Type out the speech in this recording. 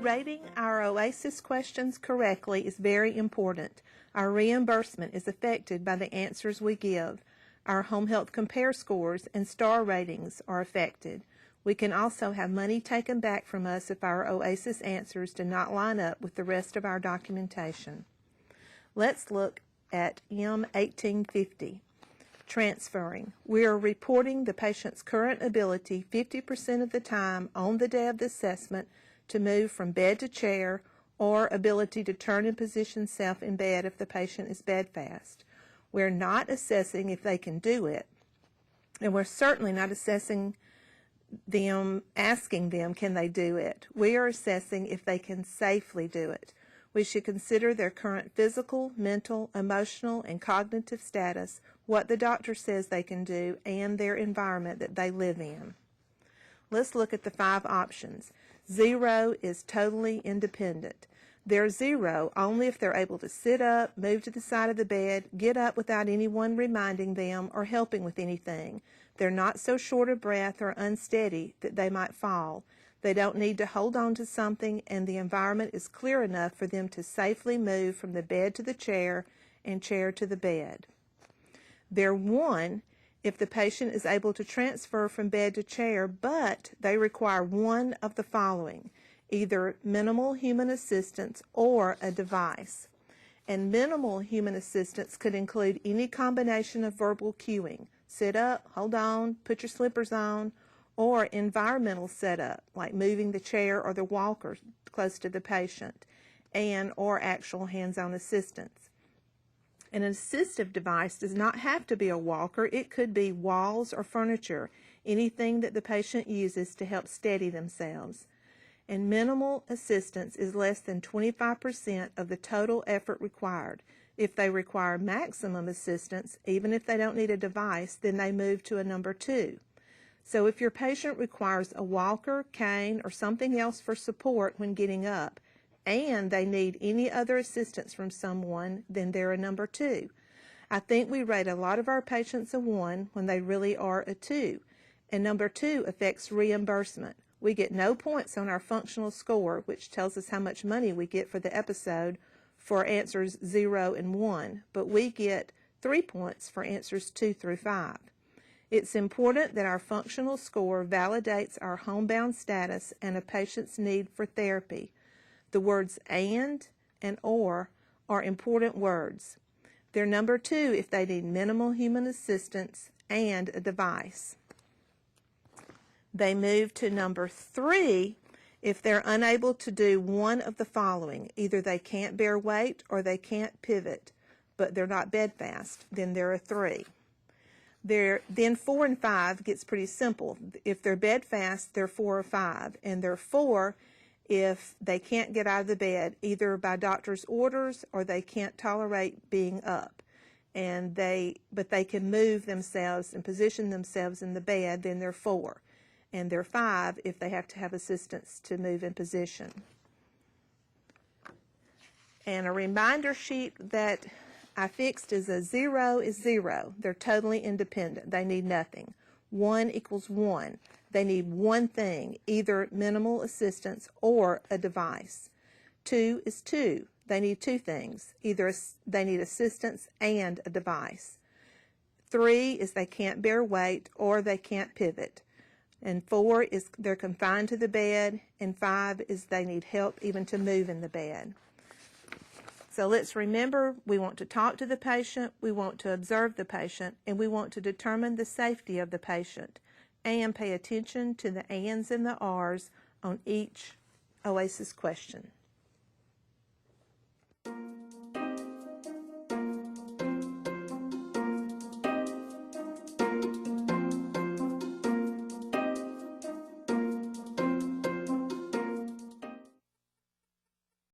Rating our Oasis questions correctly is very important. Our reimbursement is affected by the answers we give. Our home health compare scores and star ratings are affected. We can also have money taken back from us if our Oasis answers do not line up with the rest of our documentation. Let's look at M1850. Transferring. We are reporting the patient's current ability 50% of the time on the day of the assessment to move from bed to chair, or ability to turn and position self in bed if the patient is bedfast. We're not assessing if they can do it, and we're certainly not assessing them, asking them can they do it. We are assessing if they can safely do it. We should consider their current physical, mental, emotional, and cognitive status, what the doctor says they can do, and their environment that they live in. Let's look at the 5 options. 0 is totally independent. They're 0 only if they're able to sit up, move to the side of the bed, get up without anyone reminding them or helping with anything. They're not so short of breath or unsteady that they might fall. They don't need to hold on to something, and the environment is clear enough for them to safely move from the bed to the chair and chair to the bed. They're 1 if the patient is able to transfer from bed to chair, but they require one of the following: either minimal human assistance or a device. And minimal human assistance could include any combination of verbal cueing, sit up, hold on, put your slippers on, or environmental setup, like moving the chair or the walker close to the patient, and or actual hands-on assistance. An assistive device does not have to be a walker. It could be walls or furniture, anything that the patient uses to help steady themselves. And minimal assistance is less than 25% of the total effort required. If they require maximum assistance, even if they don't need a device, then they move to a number 2. So if your patient requires a walker, cane, or something else for support when getting up, and they need any other assistance from someone, then they're a number 2. I think we rate a lot of our patients a 1 when they really are a 2. And number 2 affects reimbursement. We get no points on our functional score, which tells us how much money we get for the episode, for answers 0 and 1, but we get 3 points for answers 2 through 5. It's important that our functional score validates our homebound status and a patient's need for therapy. The words and or are important words. They're number 2 if they need minimal human assistance and a device. They move to number 3 if they're unable to do one of the following. Either they can't bear weight or they can't pivot, but they're not bedfast. Then they're a 3. Then 4 and 5 gets pretty simple. If they're bedfast, they're 4 or 5, and they're 4 if they can't get out of the bed, either by doctor's orders or they can't tolerate being up, but they can move themselves and position themselves in the bed, then they're 4. And they're 5 if they have to have assistance to move in position. And a reminder sheet that I fixed is a 0 is 0. They're totally independent. They need nothing. 1 equals 1. They need one thing, either minimal assistance or a device. 2 is 2. They need 2 things. Either they need assistance and a device. 3 is they can't bear weight or they can't pivot. And 4 is they're confined to the bed. And 5 is they need help even to move in the bed. So let's remember, we want to talk to the patient, we want to observe the patient, and we want to determine the safety of the patient, and pay attention to the ands and the r's on each Oasis question.